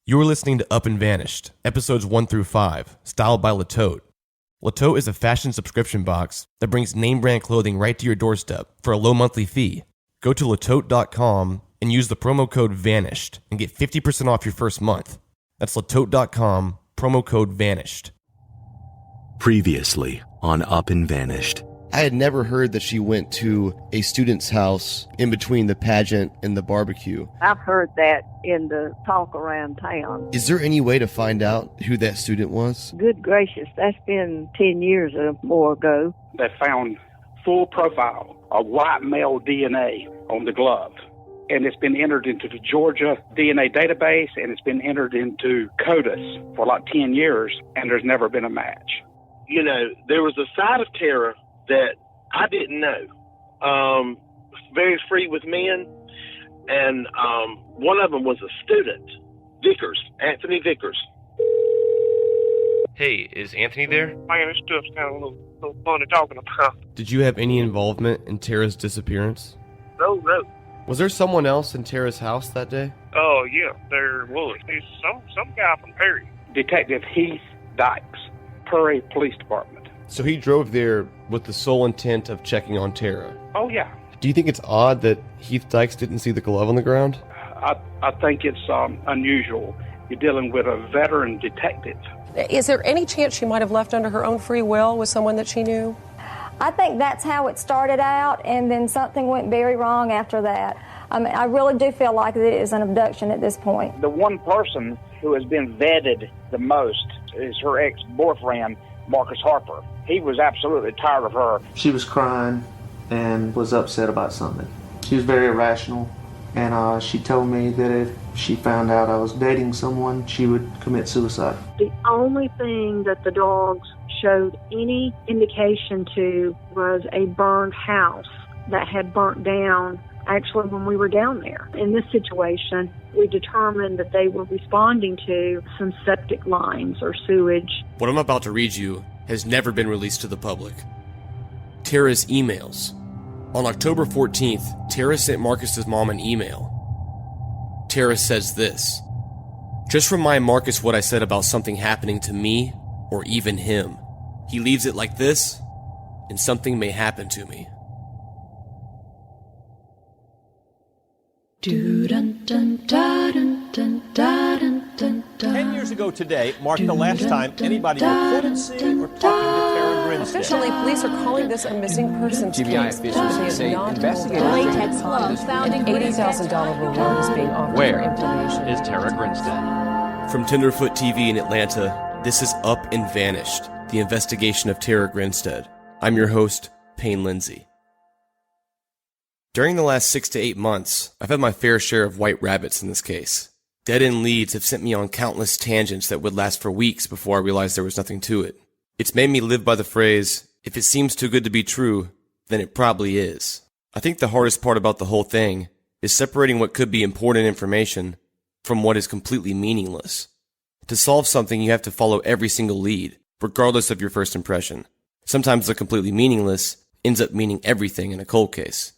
You're listening to Up and Vanished, episodes 1 through 5, styled by Latote. Latote is a fashion subscription box that brings name brand clothing right to your doorstep for a low monthly fee. Go to latote.com and use the promo code VANISHED and get 50% off your first month. That's latote.com, promo code VANISHED. Previously on Up and Vanished. I had never heard that she went to a student's house in between the pageant and the barbecue. I've heard that in the talk around town. Is there any way to find out who that student was? Good gracious, that's been 10 years or more ago. They found full profile of white male DNA on the glove. And it's been entered into the Georgia DNA database, and it's been entered into CODIS for like 10 years, and there's never been a match. You know, there was a side of Tara that I didn't know. Very free with men, and one of them was a student, Anthony Vickers. Hey, is Anthony there? Man, this stuff's kind of a little funny talking about. Did you have any involvement in Tara's disappearance? No. Was there someone else in Tara's house that day? Oh, yeah, there was. It's some guy from Perry. Detective Heath Dykes, Perry Police Department. So he drove there with the sole intent of checking on Tara. Oh, yeah. Do you think it's odd that Heath Dykes didn't see the glove on the ground? I think it's unusual. You're dealing with a veteran detective. Is there any chance she might have left under her own free will with someone that she knew? I think that's how it started out, and then something went very wrong after that. I mean, I really do feel like it is an abduction at this point. The one person who has been vetted the most is her ex-boyfriend, Marcus Harper. He was absolutely tired of her. She was crying and was upset about something. She was very irrational, and she told me that if she found out I was dating someone, she would commit suicide. The only thing that the dogs showed any indication to was a burned house that had burnt down actually when we were down there. In this situation, we determined that they were responding to some septic lines or sewage. What I'm about to read you has never been released to the public. Tara's emails. On October 14th, Tara sent Marcus's mom an email. Tara says this: "Just remind Marcus what I said about something happening to me or even him. He leaves it like this, and something may happen to me." 10 years ago today marked the last time anybody reported seeing or talking to Tara Grinstead. Officially, police are calling this a missing persons GBI case. officials say investigators latex gloves found in $80,000 reward is being offered for information. Is Tara Grinstead? From Tenderfoot TV in Atlanta, this is Up and Vanished, the investigation of Tara Grinstead. I'm your host, Payne Lindsay. During the last 6 to 8 months, I've had my fair share of white rabbits in this case. Dead-end leads have sent me on countless tangents that would last for weeks before I realized there was nothing to it. It's made me live by the phrase, if it seems too good to be true, then it probably is. I think the hardest part about the whole thing is separating what could be important information from what is completely meaningless. To solve something, you have to follow every single lead, regardless of your first impression. Sometimes the completely meaningless ends up meaning everything in a cold case.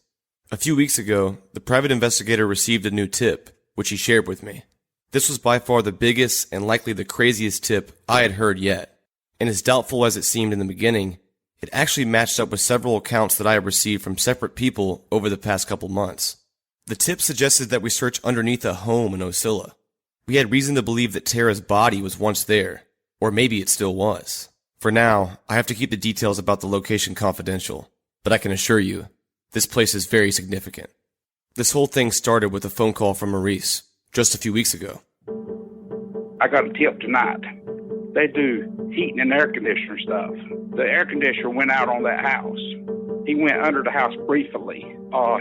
A few weeks ago, the private investigator received a new tip, which he shared with me. This was by far the biggest and likely the craziest tip I had heard yet. And as doubtful as it seemed in the beginning, it actually matched up with several accounts that I have received from separate people over the past couple months. The tip suggested that we search underneath a home in Ocilla. We had reason to believe that Tara's body was once there, or maybe it still was. For now, I have to keep the details about the location confidential, but I can assure you, this place is very significant. This whole thing started with a phone call from Maurice, just a few weeks ago. I got a tip tonight. They do heating and air conditioner stuff. The air conditioner went out on that house. He went under the house briefly.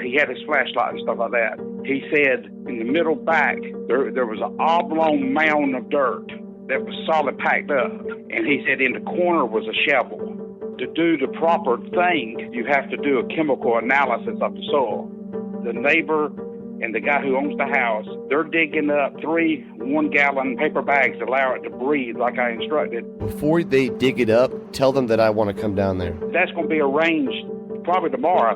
He had his flashlight and stuff like that. He said in the middle back, there was an oblong mound of dirt that was solid packed up. And he said in the corner was a shovel. To do the proper thing, you have to do a chemical analysis of the soil. The neighbor and the guy who owns the house, they're digging up 3 one-gallon paper bags to allow it to breathe like I instructed. Before they dig it up, tell them that I want to come down there. That's going to be arranged probably tomorrow.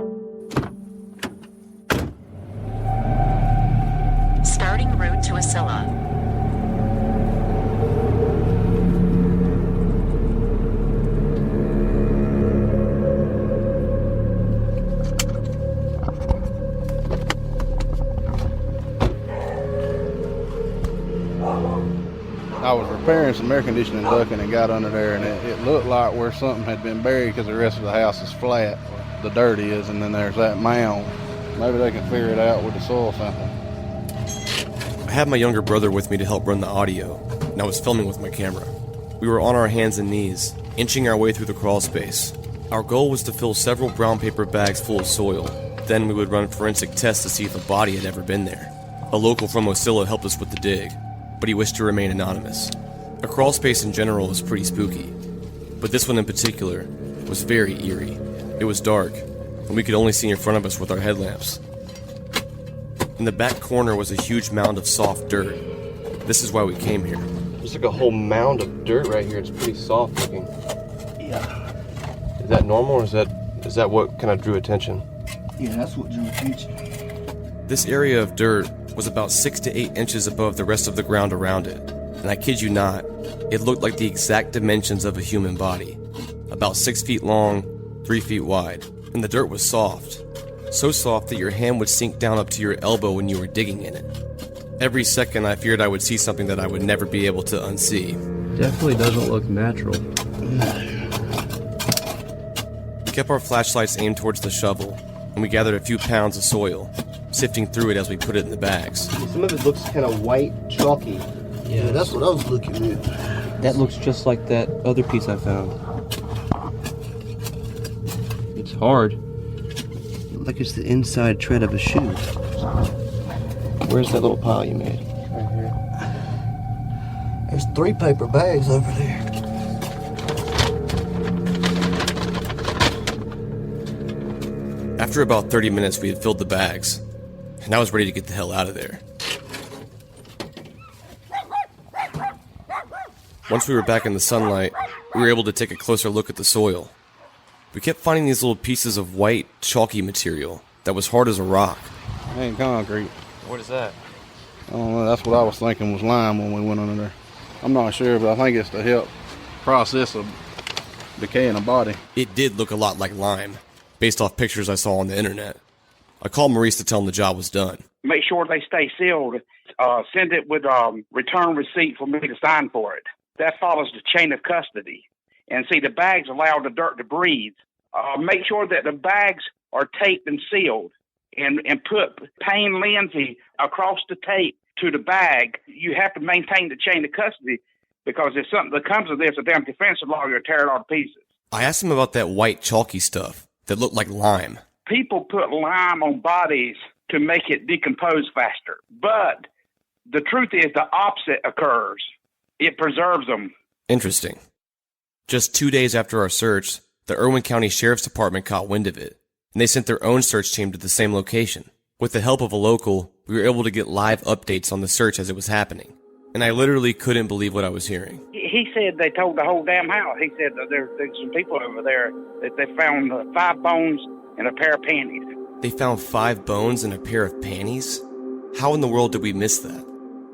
Starting route to Ocilla. I was repairing some air conditioning ducting and got under there, and it looked like where something had been buried because the rest of the house is flat, the dirt is, and then there's that mound. Maybe they can figure it out with the soil sample. I had my younger brother with me to help run the audio, and I was filming with my camera. We were on our hands and knees, inching our way through the crawl space. Our goal was to fill several brown paper bags full of soil. Then we would run forensic tests to see if a body had ever been there. A local from Ocilla helped us with the dig, but he wished to remain anonymous. A crawl space in general is pretty spooky, but this one in particular was very eerie. It was dark, and we could only see in front of us with our headlamps. In the back corner was a huge mound of soft dirt. This is why we came here. There's like a whole mound of dirt right here. It's pretty soft looking. Yeah. Is that normal, or is that what kind of drew attention? Yeah, that's what drew attention. This area of dirt was about 6 to 8 inches above the rest of the ground around it. And I kid you not, it looked like the exact dimensions of a human body. About 6 feet long, 3 feet wide. And the dirt was soft. So soft that your hand would sink down up to your elbow when you were digging in it. Every second I feared I would see something that I would never be able to unsee. Definitely doesn't look natural. We kept our flashlights aimed towards the shovel, and we gathered a few pounds of soil, sifting through it as we put it in the bags. Some of it looks kind of white, chalky. Yeah, that's what I was looking at. That looks just like that other piece I found. It's hard. Like it's the inside tread of a shoe. Where's that little pile you made? Right here. There's 3 paper bags over there. After about 30 minutes, we had filled the bags, and I was ready to get the hell out of there. Once we were back in the sunlight, we were able to take a closer look at the soil. We kept finding these little pieces of white, chalky material that was hard as a rock. It ain't concrete. What is that? I don't know, that's what I was thinking was lime when we went under there. I'm not sure, but I think it's to help process of decaying a body. It did look a lot like lime, based off pictures I saw on the internet. I called Maurice to tell him the job was done. Make sure they stay sealed. Send it with return receipt for me to sign for it. That follows the chain of custody. And see, the bags allow the dirt to breathe. Make sure that the bags are taped and sealed. And put Payne Lindsay across the tape to the bag. You have to maintain the chain of custody, because if something that comes of this, a damn defense lawyer will tear it all to pieces. I asked him about that white chalky stuff that looked like lime. People put lime on bodies to make it decompose faster. But the truth is the opposite occurs. It preserves them. Interesting. Just 2 days after our search, the Irwin County Sheriff's Department caught wind of it, and they sent their own search team to the same location. With the help of a local, we were able to get live updates on the search as it was happening. And I literally couldn't believe what I was hearing. He said they told the whole damn house. He said there's some people over there that they found 5 bones and a pair of panties. They found 5 bones and a pair of panties? How in the world did we miss that?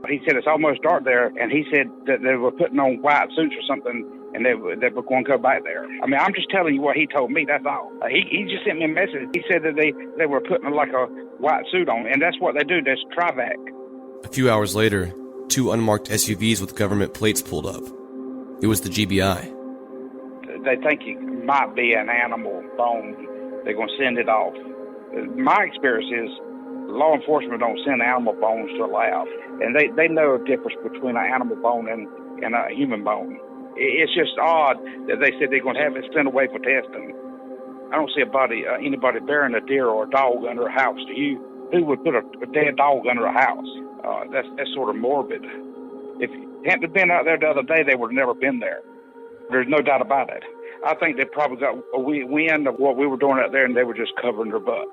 He said it's almost dark there, and he said that they were putting on white suits or something, and they were going to go back there. I mean, I'm just telling you what he told me, that's all. He just sent me a message. He said that they were putting like a white suit on, and that's what they do. That's Trivac. A few hours later, 2 unmarked SUVs with government plates pulled up. It was the GBI. They think it might be an animal bone. They're going to send it off. My experience is law enforcement don't send animal bones to a lab, and they know the difference between an animal bone and a human bone. It's just odd that they said they're going to have it sent away for testing. I don't see anybody burying a deer or a dog under a house. Do you? Who would put a dead dog under a house? That's sort of morbid. If it hadn't been out there the other day, they would have never been there. There's no doubt about it. I think they probably got a wind of what we were doing out there, and they were just covering their butt.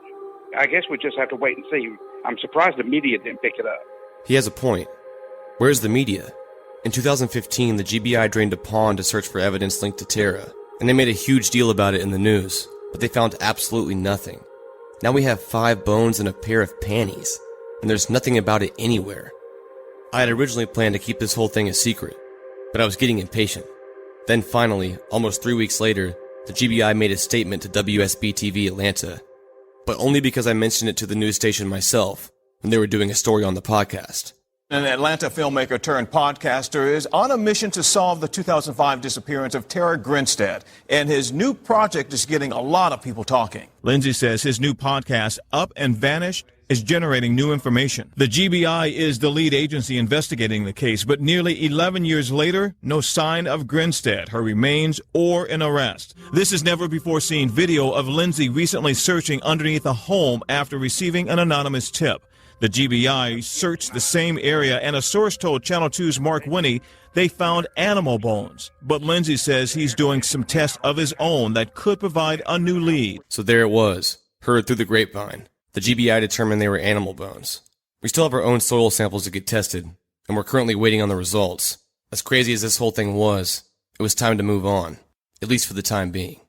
I guess we just have to wait and see. I'm surprised the media didn't pick it up. He has a point. Where's the media? In 2015, the GBI drained a pond to search for evidence linked to Tara, and they made a huge deal about it in the news, but they found absolutely nothing. Now we have 5 bones and a pair of panties, and there's nothing about it anywhere. I had originally planned to keep this whole thing a secret, but I was getting impatient. Then finally, almost 3 weeks later, the GBI made a statement to WSB-TV Atlanta, but only because I mentioned it to the news station myself when they were doing a story on the podcast. An Atlanta filmmaker turned podcaster is on a mission to solve the 2005 disappearance of Tara Grinstead, and his new project is getting a lot of people talking. Lindsay says his new podcast, Up and Vanished, is generating new information. The GBI is the lead agency investigating the case, but nearly 11 years later, no sign of Grinstead, her remains, or an arrest. This is never-before-seen video of Lindsay recently searching underneath a home after receiving an anonymous tip. The GBI searched the same area, and a source told Channel 2's Mark Winnie they found animal bones. But Lindsay says he's doing some tests of his own that could provide a new lead. So there it was, heard through the grapevine. The GBI determined they were animal bones. We still have our own soil samples to get tested, and we're currently waiting on the results. As crazy as this whole thing was, it was time to move on, at least for the time being.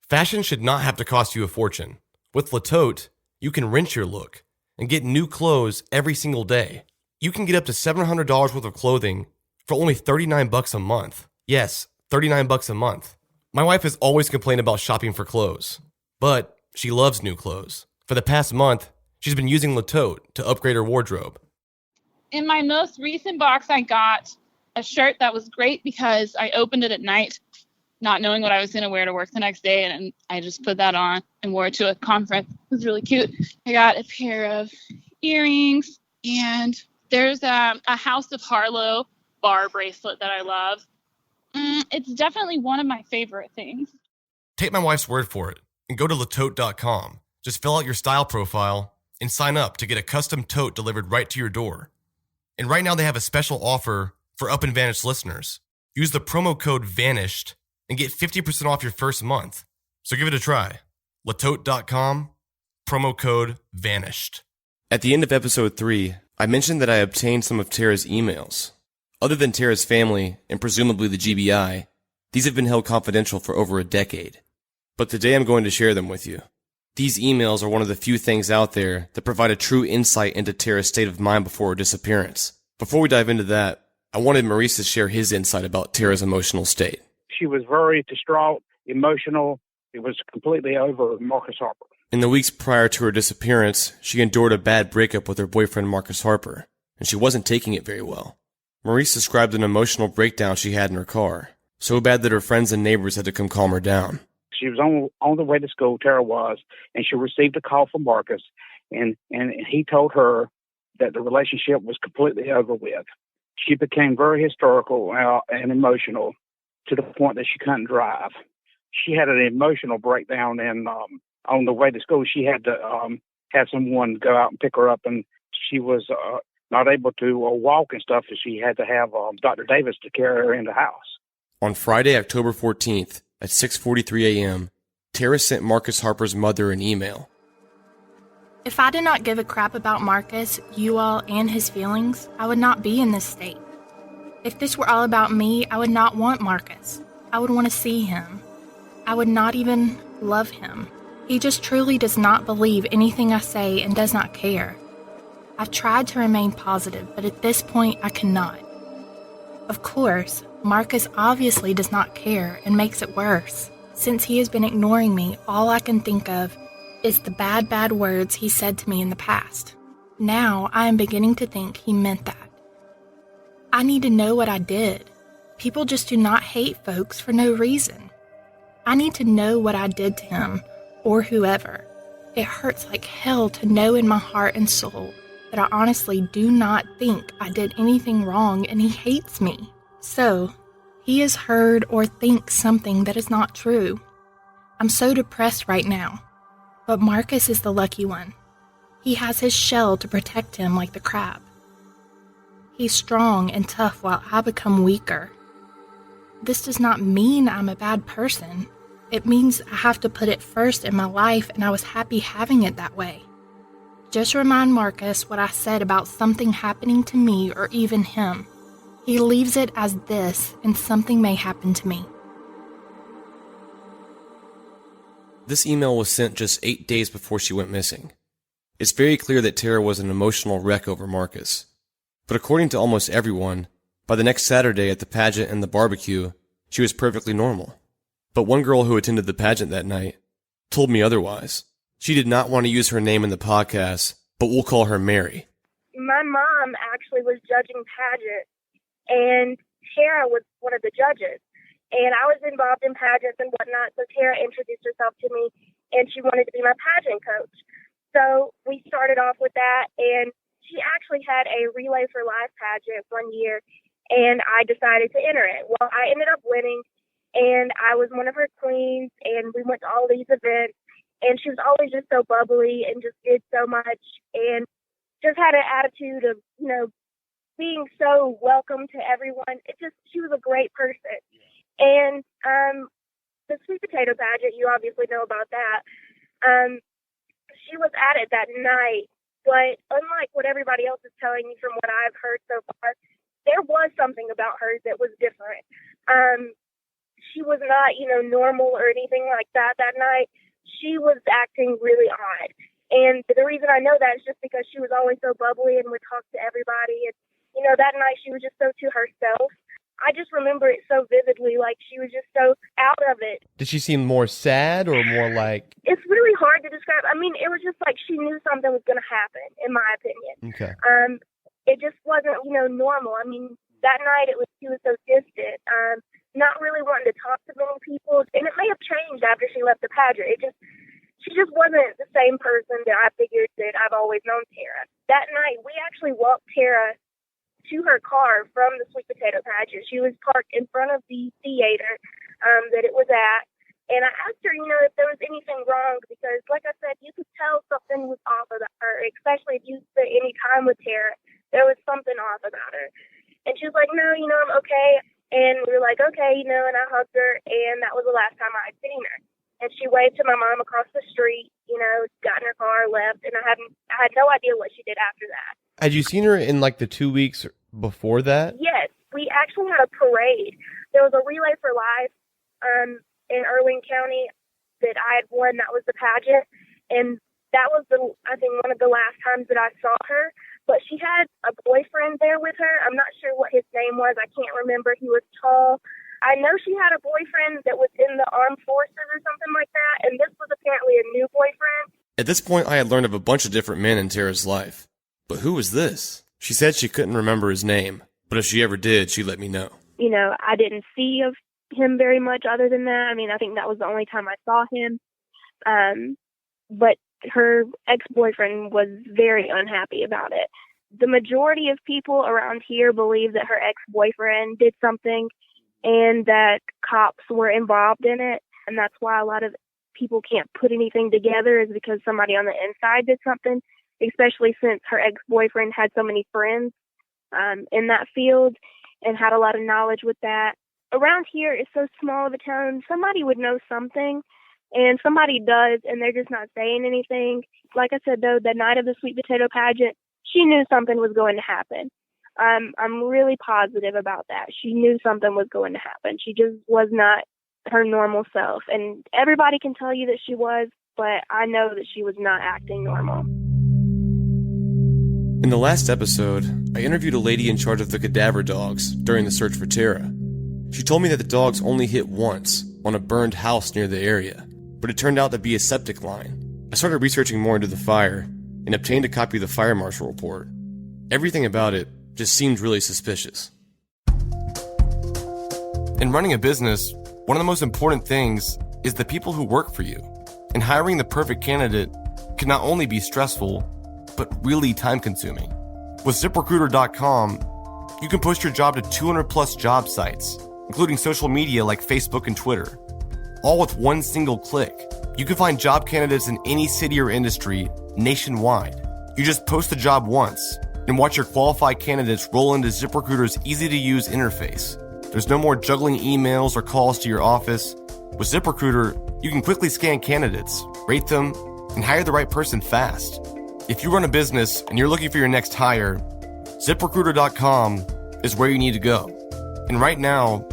Fashion should not have to cost you a fortune. With Latote, you can rinse your look and get new clothes every single day. You can get up to $700 worth of clothing for only $39 a month. Yes, $39 a month. My wife has always complained about shopping for clothes, but she loves new clothes. For the past month, she's been using Latote to upgrade her wardrobe. In my most recent box, I got a shirt that was great because I opened it at night, not knowing what I was going to wear to work the next day, and I just put that on and wore it to a conference. It was really cute. I got a pair of earrings, and there's a House of Harlow bar bracelet that I love. It's definitely one of my favorite things. Take my wife's word for it and go to latote.com. Just fill out your style profile and sign up to get a custom tote delivered right to your door. And right now they have a special offer for Up and Vanished listeners. Use the promo code VANISHED and get 50% off your first month. So give it a try. Latote.com, promo code VANISHED. At the end of episode 3, I mentioned that I obtained some of Tara's emails. Other than Tara's family, and presumably the GBI, these have been held confidential for over a decade. But today I'm going to share them with you. These emails are one of the few things out there that provide a true insight into Tara's state of mind before her disappearance. Before we dive into that, I wanted Maurice to share his insight about Tara's emotional state. She was very distraught, emotional. It was completely over Marcus Harper. In the weeks prior to her disappearance, she endured a bad breakup with her boyfriend Marcus Harper, and she wasn't taking it very well. Maurice described an emotional breakdown she had in her car, so bad that her friends and neighbors had to come calm her down. She was on the way to school, Tara was, and she received a call from Marcus, and he told her that the relationship was completely over with. She became very hysterical and emotional to the point that she couldn't drive. She had an emotional breakdown, and on the way to school, she had to have someone go out and pick her up, and she was not able to walk and stuff, so she had to have Dr. Davis to carry her in the house. On Friday, October 14th, at 6:43 a.m., Tara sent Marcus Harper's mother an email. If I did not give a crap about Marcus, you all, and his feelings, I would not be in this state. If this were all about me, I would not want Marcus. I would want to see him. I would not even love him. He just truly does not believe anything I say and does not care. I've tried to remain positive, but at this point, I cannot. Of course, Marcus obviously does not care and makes it worse. Since he has been ignoring me, all I can think of is the bad words he said to me in the past. Now, I am beginning to think he meant that. I need to know what I did. People just do not hate folks for no reason. I need to know what I did to him, or whoever. It hurts like hell to know in my heart and soul that I honestly do not think I did anything wrong and he hates me. So, he has heard or thinks something that is not true. I'm so depressed right now. But Marcus is the lucky one. He has his shell to protect him like the crab. He's strong and tough while I become weaker. This does not mean I'm a bad person. It means I have to put it first in my life, and I was happy having it that way. Just remind Marcus what I said about something happening to me or even him. He leaves it as this, and something may happen to me. This email was sent just 8 days before she went missing. It's very clear that Tara was an emotional wreck over Marcus. But according to almost everyone, by the next Saturday at the pageant and the barbecue, she was perfectly normal. But one girl who attended the pageant that night told me otherwise. She did not want to use her name in the podcast, but we'll call her Mary. my mom actually was judging pageants, and Tara was one of the judges. And I was involved in pageants and whatnot, so Tara introduced herself to me, and she wanted to be my pageant coach. So we started off with that, and she actually had a Relay for Life pageant one year, and I decided to enter it. Well, I ended up winning, and I was one of her queens, and we went to all these events, and she was always just so bubbly and just did so much, and just had an attitude of, being so welcome to everyone. She was a great person. And the sweet potato pageant, you obviously know about that. She was at it that night, but unlike what everybody else is telling you from what I've heard so far, there was something about her that was different. She was not, normal or anything like that night. She was acting really odd. And the reason I know that is just because she was always so bubbly and would talk to everybody. And, that night she was just so to herself. I just remember it so vividly, like she was just so out of it. Did she seem more sad or more like... It's really hard to describe. I mean, it was just like she knew something was going to happen, in my opinion. Okay. It just wasn't, normal. I mean, that night she was so distant, not really wanting to talk to many people. And it may have changed after she left the pageant. She just wasn't the same person that I figured that I've always known Tara. That night, we actually walked Tara to her car from the sweet potato pageant. She was parked in front of the theater that it was at. And I asked her, if there was anything wrong, because like I said, you could tell something was off about her, especially if you spent any time with Tara. There was something off about her. And she was like, no, I'm okay. And we were like, okay, and I hugged her, and that was the last time I had seen her. And she waved to my mom across the street, got in her car, left, and I had no idea what she did after that. Had you seen her in like the 2 weeks before that? Yes, we actually had a parade. There was a Relay for Life in Irving County that I had won. That was the pageant, and that was I think one of the last times that I saw her. But she had a boyfriend there with her. I'm not sure what his name was. I can't remember. He was tall. I know she had a boyfriend that was in the armed forces or something like that, and this was apparently a new boyfriend. At this point, I had learned of a bunch of different men in Tara's life. But who was this? She said she couldn't remember his name, but if she ever did, she'd let me know. I didn't see of him very much other than that. I mean, I think that was the only time I saw him. But her ex-boyfriend was very unhappy about it. The majority of people around here believe that her ex-boyfriend did something and that cops were involved in it. And that's why a lot of people can't put anything together, is because somebody on the inside did something, especially since her ex-boyfriend had so many friends in that field and had a lot of knowledge with that. Around here, it's so small of a town, somebody would know something, and somebody does, and they're just not saying anything. Like I said, though, the night of the sweet potato pageant, she knew something was going to happen. I'm really positive about that. She knew something was going to happen. She just was not her normal self. And everybody can tell you that she was, but I know that she was not acting normal. In the last episode, I interviewed a lady in charge of the cadaver dogs during the search for Tara. She told me that the dogs only hit once on a burned house near the area, but it turned out to be a septic line. I started researching more into the fire and obtained a copy of the fire marshal report. Everything about it just seemed really suspicious. In running a business, one of the most important things is the people who work for you. And hiring the perfect candidate can not only be stressful, but really time-consuming. With ZipRecruiter.com, you can post your job to 200 plus job sites, including social media like Facebook and Twitter. All with one single click. You can find job candidates in any city or industry nationwide. You just post the job once and watch your qualified candidates roll into ZipRecruiter's easy-to-use interface. There's no more juggling emails or calls to your office. With ZipRecruiter, you can quickly scan candidates, rate them, and hire the right person fast. If you run a business and you're looking for your next hire, ZipRecruiter.com is where you need to go. And right now,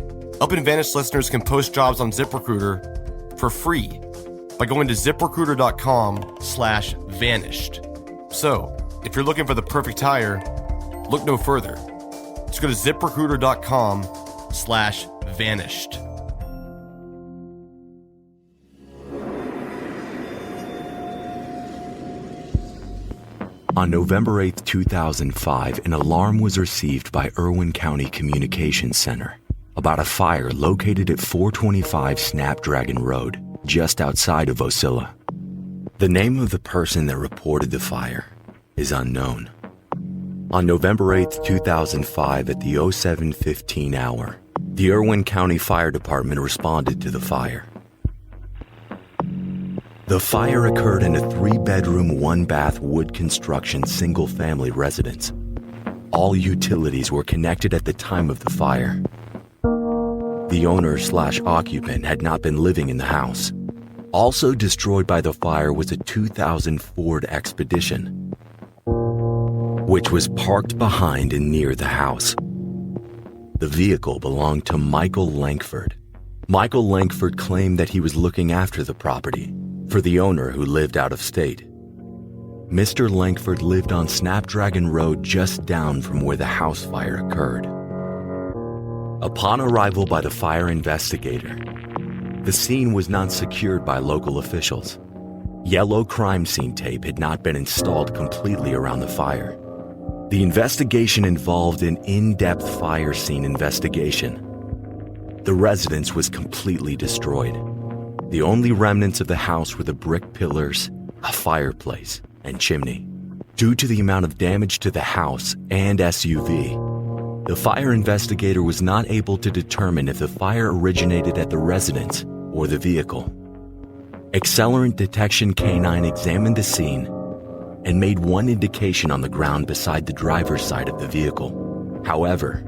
Up and Vanished listeners can post jobs on ZipRecruiter for free by going to ZipRecruiter.com/vanished. So, if you're looking for the perfect hire, look no further. Just go to ZipRecruiter.com/vanished. On November 8, 2005, an alarm was received by Irwin County Communications Center about a fire located at 425 Snapdragon Road, just outside of Ocilla. The name of the person that reported the fire is unknown. On November 8, 2005, at the 07:15 hour, the Irwin County Fire Department responded to the fire. The fire occurred in a 3-bedroom, 1-bath wood construction single-family residence. All utilities were connected at the time of the fire. The owner/occupant had not been living in the house. Also destroyed by the fire was a 2000 Ford Expedition, which was parked behind and near the house. The vehicle belonged to Michael Langford. Michael Langford claimed that he was looking after the property for the owner who lived out of state. Mr. Langford lived on Snapdragon Road just down from where the house fire occurred. Upon arrival by the fire investigator, the scene was not secured by local officials. Yellow crime scene tape had not been installed completely around the fire. The investigation involved an in-depth fire scene investigation. The residence was completely destroyed. The only remnants of the house were the brick pillars, a fireplace, and chimney. Due to the amount of damage to the house and SUV, the fire investigator was not able to determine if the fire originated at the residence or the vehicle. Accelerant Detection K9 examined the scene and made one indication on the ground beside the driver's side of the vehicle. However,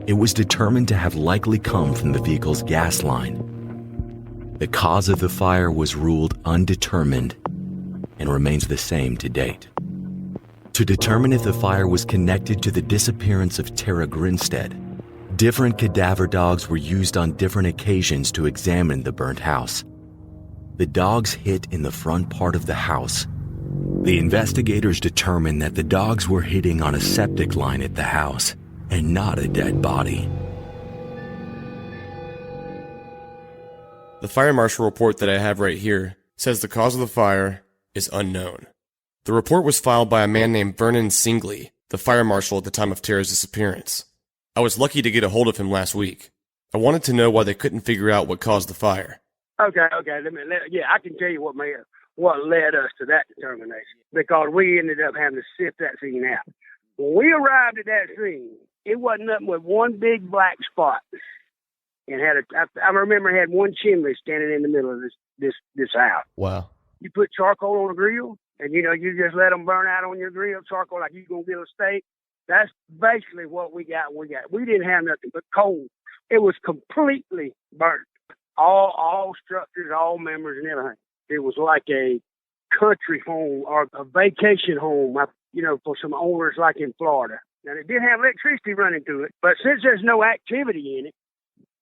it was determined to have likely come from the vehicle's gas line. The cause of the fire was ruled undetermined and remains the same to date. To determine if the fire was connected to the disappearance of Tara Grinstead, different cadaver dogs were used on different occasions to examine the burnt house. The dogs hit in the front part of the house. The investigators determined that the dogs were hitting on a septic line at the house and not a dead body. The fire marshal report that I have right here says the cause of the fire is unknown. The report was filed by a man named Vernon Singley, the fire marshal at the time of Tara's disappearance. I was lucky to get a hold of him last week. I wanted to know why they couldn't figure out what caused the fire. Okay. I can tell you what led us to that determination, because we ended up having to sift that scene out. When we arrived at that scene, it wasn't nothing but one big black spot, and I remember it had one chimney standing in the middle of this house. Wow. You put charcoal on a grill, and you just let them burn out on your grill, charcoal like you're gonna get a steak. That's basically what we got. We didn't have nothing but coal. It was completely burnt. All structures, all members, and everything. It was like a country home or a vacation home, for some owners like in Florida. Now, it did have electricity running through it, but since there's no activity in it,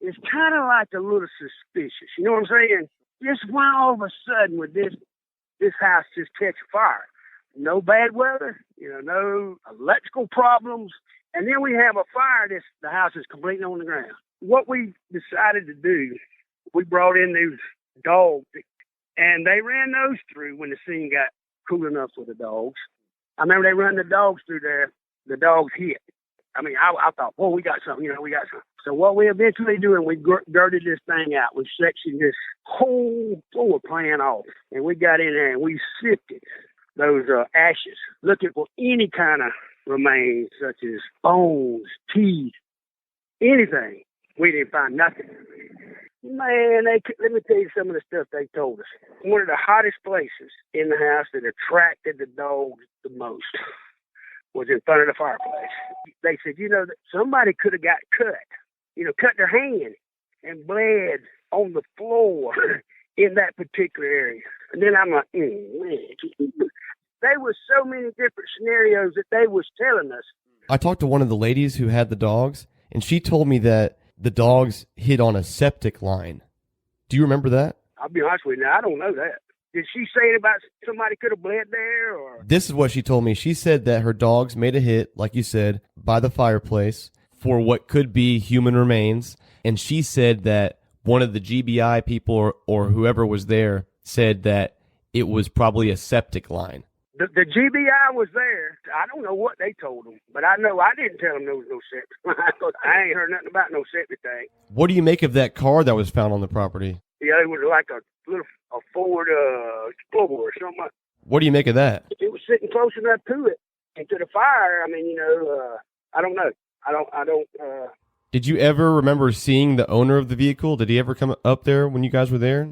it's kind of like a little suspicious. You know what I'm saying? Just why all of a sudden would this house just catch fire? No bad weather, no electrical problems. And then we have a fire, the house is completely on the ground. What we decided to do, we brought in these dogs, and they ran those through when the scene got cool enough for the dogs. I remember they run the dogs through there. The dogs hit. I thought, we got something, we got something. So what we eventually do, and we girded this thing out. We sectioned this whole floor plan off, and we got in there and we sifted those ashes, looking for any kind of remains, such as bones, teeth, anything. We didn't find nothing. Man, let me tell you some of the stuff they told us. One of the hottest places in the house that attracted the dogs the most was in front of the fireplace. They said, that somebody could have got cut their hand and bled on the floor in that particular area. And then I'm like, man. There was so many different scenarios that they was telling us. I talked to one of the ladies who had the dogs, and she told me that the dogs hit on a septic line. Do you remember that? I'll be honest with you, I don't know that. Did she say it about somebody could have bled there? Or? This is what she told me. She said that her dogs made a hit, like you said, by the fireplace for what could be human remains. And she said that one of the GBI people or whoever was there said that it was probably a septic line. The GBI was there. I don't know what they told them, but I know I didn't tell them there was no septic. I ain't heard nothing about no septic tank. What do you make of that car that was found on the property? Yeah, it was like a Ford Explorer or something. What do you make of that? It was sitting close enough to it and to the fire. I mean, I don't know. I don't. Did you ever remember seeing the owner of the vehicle? Did he ever come up there when you guys were there?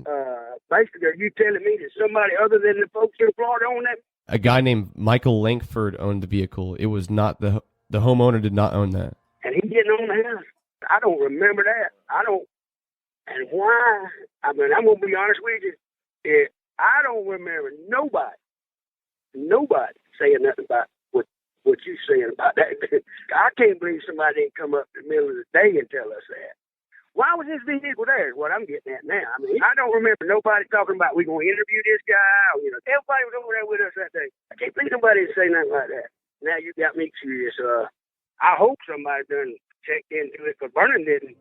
Basically, are you telling me that somebody other than the folks in Florida owned that? A guy named Michael Langford owned the vehicle. It was not the homeowner did not own that. And he didn't own the house. I don't remember that. I don't. And why? I mean, I'm gonna be honest with you. I don't remember nobody saying nothing about what you saying about that. I can't believe somebody didn't come up in the middle of the day and tell us that. Why was this vehicle there is what I'm getting at now. I mean, I don't remember nobody talking about we're going to interview this guy. Or, everybody was over there with us that day. I can't believe nobody didn't say nothing like that. Now you got me curious. I hope somebody done checked into it, because Vernon didn't.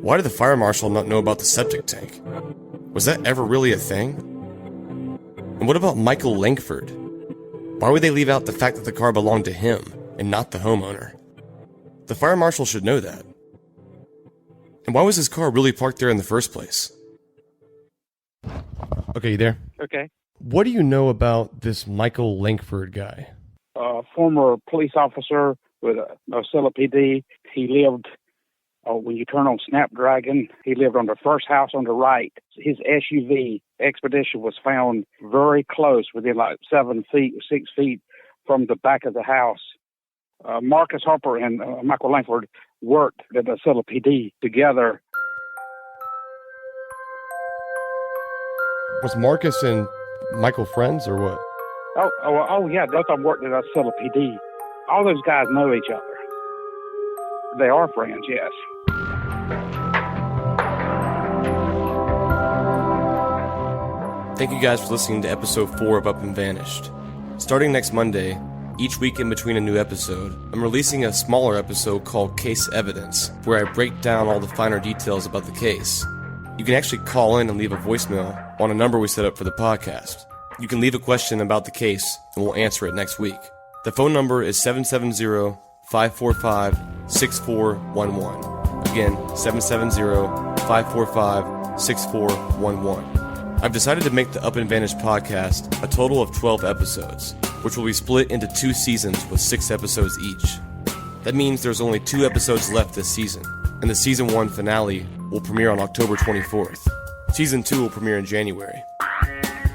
Why did the fire marshal not know about the septic tank? Was that ever really a thing? And what about Michael Langford? Why would they leave out the fact that the car belonged to him and not the homeowner? The fire marshal should know that. And why was his car really parked there in the first place? Okay, you there? Okay. What do you know about this Michael Langford guy? Former police officer with Ocilla PD. He lived, when you turn on Snapdragon, he lived on the first house on the right. His SUV Expedition was found very close, within like 7 feet, 6 feet from the back of the house. Marcus Harper and Michael Langford worked at the Ocilla PD together. Was Marcus and Michael friends or what? Oh yeah, both of them worked at Ocilla PD. All those guys know each other. They are friends, yes. Thank you guys for listening to episode 4 of Up and Vanished. Starting next Monday, each week in between a new episode, I'm releasing a smaller episode called Case Evidence, where I break down all the finer details about the case. You can actually call in and leave a voicemail on a number we set up for the podcast. You can leave a question about the case, and we'll answer it next week. The phone number is 770-545-6411. Again, 770-545-6411. I've decided to make the Up and Vanish podcast a total of 12 episodes, which will be split into 2 seasons with 6 episodes each. That means there's only 2 episodes left this season, and the season 1 finale will premiere on October 24th. Season 2 will premiere in January.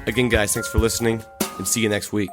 Again, guys, thanks for listening, and see you next week.